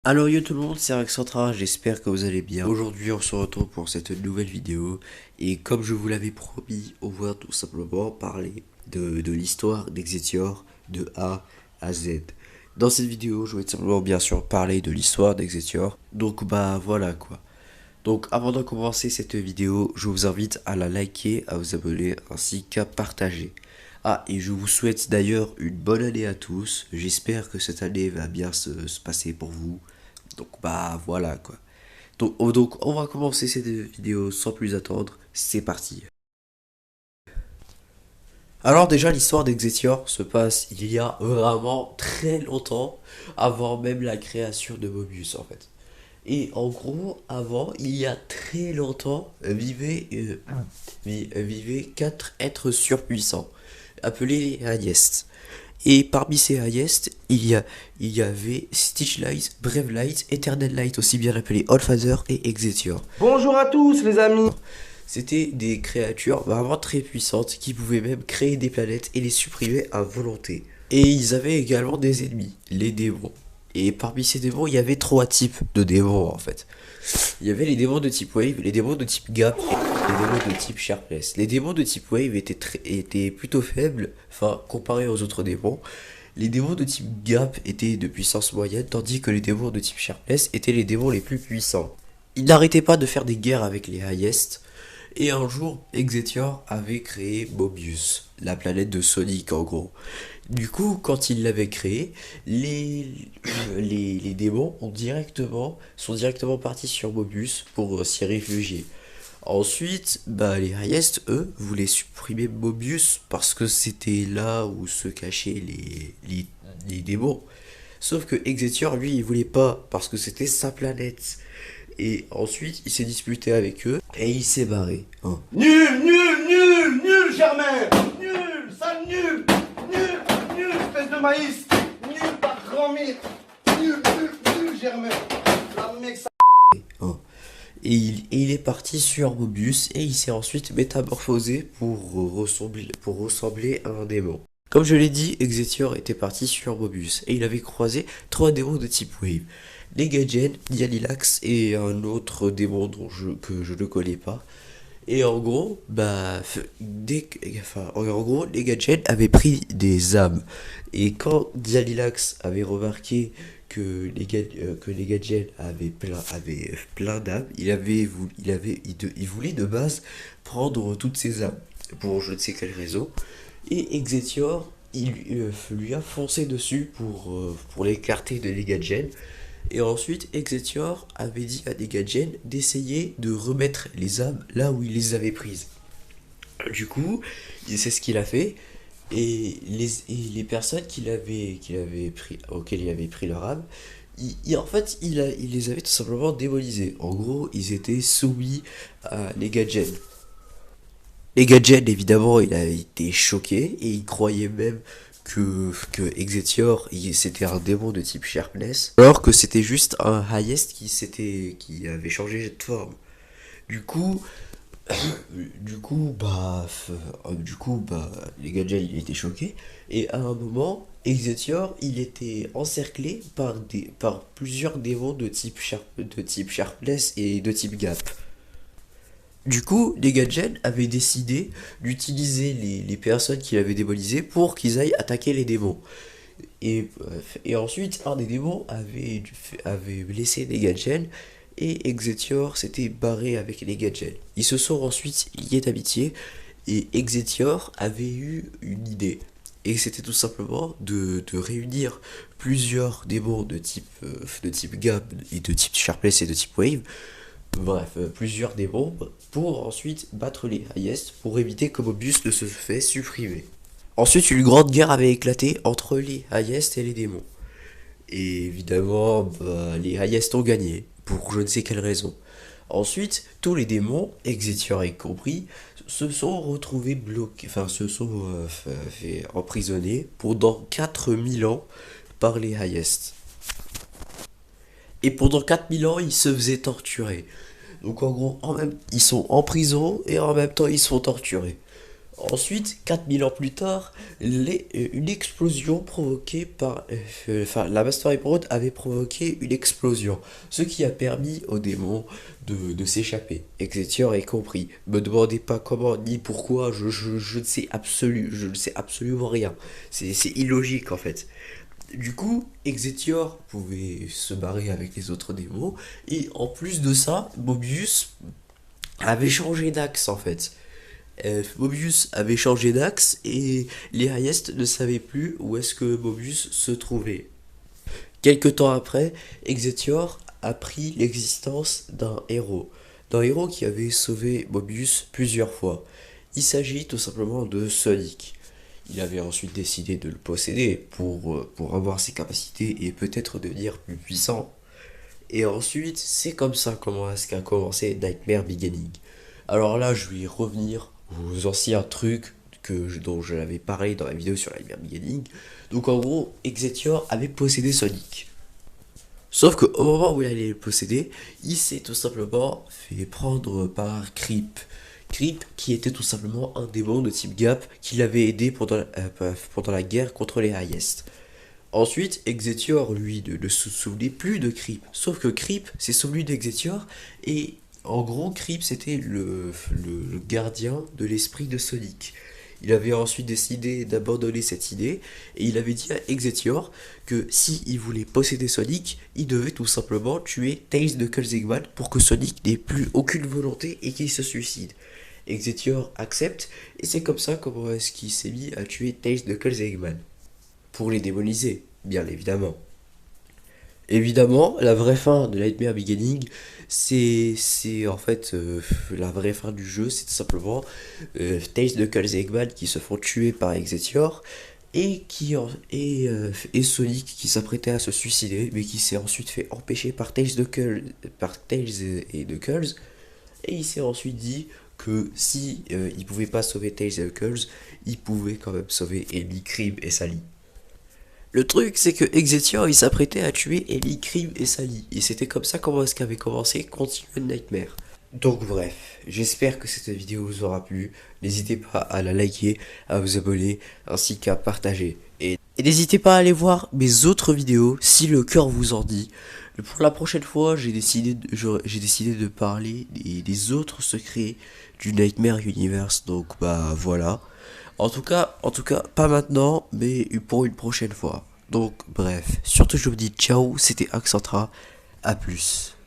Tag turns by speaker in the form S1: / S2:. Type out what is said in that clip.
S1: Alors yo tout le monde, c'est Rexcentra, j'espère que vous allez bien. Aujourd'hui on se retrouve pour cette nouvelle vidéo et comme je vous l'avais promis, on va tout simplement parler de l'histoire d'Exetior de A à Z. Dans cette vidéo, je vais tout simplement bien sûr parler de l'histoire d'Exetior. Donc bah voilà quoi. Donc avant de commencer cette vidéo, je vous invite à la liker, à vous abonner ainsi qu'à partager. Ah, et je vous souhaite d'ailleurs une bonne année à tous. J'espère que cette année va bien se passer pour vous. Donc bah voilà quoi. Donc on va commencer cette vidéo sans plus attendre. C'est parti. Alors déjà l'histoire d'Exetior se passe il y a vraiment très longtemps avant même la création de Mobius en fait. Et en gros, avant, il y a très longtemps, vivaient quatre êtres surpuissants, appelés les Hayest. Et parmi ces Hayest, il y avait Stitch Light, Brave Light, Eternal Light, aussi bien appelé Allfather et Exetior.
S2: Bonjour à tous les amis.
S1: C'était des créatures vraiment très puissantes qui pouvaient même créer des planètes et les supprimer à volonté. Et ils avaient également des ennemis, les démons. Et parmi ces démons, il y avait trois types de démons en fait. Il y avait les démons de type Wave, les démons de type Gap et les démons de type Sharpless. Les démons de type Wave étaient plutôt faibles, enfin comparés aux autres démons. Les démons de type Gap étaient de puissance moyenne, tandis que les démons de type Sharpless étaient les démons les plus puissants. Ils n'arrêtaient pas de faire des guerres avec les Highest, et un jour, Exetior avait créé Mobius, la planète de Sonic en gros. Du coup, quand il l'avait créé, les démons sont directement partis sur Mobius pour s'y réfugier. Ensuite, bah, les Highest, eux, voulaient supprimer Mobius parce que c'était là où se cachaient les démons. Sauf que Exetior, lui, il voulait pas parce que c'était sa planète. Et ensuite, il s'est disputé avec eux et il s'est barré. Hein.
S2: Nul, nul, nul, nul, Germain. Nul, sale nul. Nul, nul, espèce de maïs. Nul, par grand mythe. Nul, nul, nul, Germain. La mec, ça...
S1: Hein. Et il est parti sur Mobius et il s'est ensuite métamorphosé pour ressembler à un démon. Comme je l'ai dit, Exetior était parti sur Mobius et il avait croisé trois démons de type Wave. Negagen, Dialilax et un autre démon que je ne connais pas. Et en gros, en gros, Negagen avait pris des âmes. Et quand Dialilax avait remarqué que Negagen avait plein d'âmes, il voulait de base prendre toutes ces âmes pour je ne sais quelle raison. Et Exetior, lui a foncé dessus pour l'écarter de Negagen. Et ensuite, Exetior avait dit à Negagen d'essayer de remettre les âmes là où il les avait prises. Du coup, c'est ce qu'il a fait. Et les personnes auxquelles il avait pris leur âme, en fait, il les avait tout simplement démonisées. En gros, ils étaient soumis à Negagen. Negagen, évidemment, il a été choqué et il croyait même que Exetior, c'était un démon de type Sharpness, alors que c'était juste un Highest qui avait changé de forme. Du coup, Negagen, il était choqué et à un moment, Exetior, il était encerclé par plusieurs démons de type Sharpness et de type Gap. Du coup, les Gadgets avaient décidé d'utiliser les personnes qu'il avait démonisées pour qu'ils aillent attaquer les démons. Et ensuite, un des démons avait blessé les Gadgets et Exetior s'était barré avec les Gadgets. Ils se sont ensuite liés d'amitié et Exetior avait eu une idée. Et c'était tout simplement de réunir plusieurs démons de type Gap et de type Sharpless et de type Wave. Bref, plusieurs démons pour ensuite battre les Highest pour éviter que Mobius ne se fait supprimer. Ensuite, une grande guerre avait éclaté entre les Highest et les démons. Et évidemment, les Highest ont gagné, pour je ne sais quelle raison. Ensuite, tous les démons, Exetior y compris, se sont retrouvés bloqués, enfin se sont fait emprisonnés pendant 4000 ans par les Highest. Et pendant 4000 ans, ils se faisaient torturer. Donc en gros, ils sont en prison et en même temps ils sont torturés. Ensuite, 4000 ans plus tard, une explosion provoquée par... enfin, la Master Emerald avait provoqué une explosion, ce qui a permis aux démons de s'échapper. Exetior est compris. Me demandez pas comment ni pourquoi, je ne sais absolument rien. C'est illogique en fait. Du coup, Exetior pouvait se barrer avec les autres démons, et en plus de ça, Mobius avait changé d'axe en fait. Mobius avait changé d'axe et les Hayest ne savaient plus où est-ce que Mobius se trouvait. Quelque temps après, Exetior apprit l'existence d'un héros qui avait sauvé Mobius plusieurs fois. Il s'agit tout simplement de Sonic. Il avait ensuite décidé de le posséder pour avoir ses capacités et peut-être devenir plus puissant. Et ensuite, c'est comme ça comment est-ce qu'a commencé Nightmare Beginning. Alors là, je vais revenir aux anciens trucs dont je l'avais parlé dans la vidéo sur Nightmare Beginning. Donc en gros, Exetior avait possédé Sonic. Sauf qu'au moment où il allait le posséder, il s'est tout simplement fait prendre par Creep. Creep, qui était tout simplement un démon de type Gap qui l'avait aidé pendant la guerre contre les Highest. Ensuite, Exetior, lui, ne se souvenait plus de Creep. Sauf que Creep s'est souvenu d'Exetior, et en gros, Creep, c'était le gardien de l'esprit de Sonic. Il avait ensuite décidé d'abandonner cette idée, et il avait dit à Exetior que si il voulait posséder Sonic, il devait tout simplement tuer Tails de Eggman pour que Sonic n'ait plus aucune volonté et qu'il se suicide. Exetior accepte, et c'est comme ça comment est-ce qu'il s'est mis à tuer Tails de Eggman. Pour les démoniser, bien évidemment. Évidemment, la vraie fin de Nightmare Beginning, c'est en fait la vraie fin du jeu, c'est tout simplement Tails, Knuckles et Eggman qui se font tuer par Exetior et Sonic qui s'apprêtait à se suicider, mais qui s'est ensuite fait empêcher par Tails et Knuckles, et il s'est ensuite dit que si il pouvait pas sauver Tails et Knuckles, il pouvait quand même sauver Ellie, Cream et Sally. Le truc, c'est que Exetior, il s'apprêtait à tuer Ellie, Cream et Sally. Et c'était comme ça comment est-ce qu'avait commencé Continued Nightmare. Donc bref, j'espère que cette vidéo vous aura plu. N'hésitez pas à la liker, à vous abonner, ainsi qu'à partager. Et n'hésitez pas à aller voir mes autres vidéos, si le cœur vous en dit. Pour la prochaine fois, j'ai décidé de parler des autres secrets du Nightmare Universe. Donc bah voilà. En tout cas, pas maintenant, mais pour une prochaine fois. Donc, bref. Surtout, je vous dis ciao, c'était Accentra. À plus.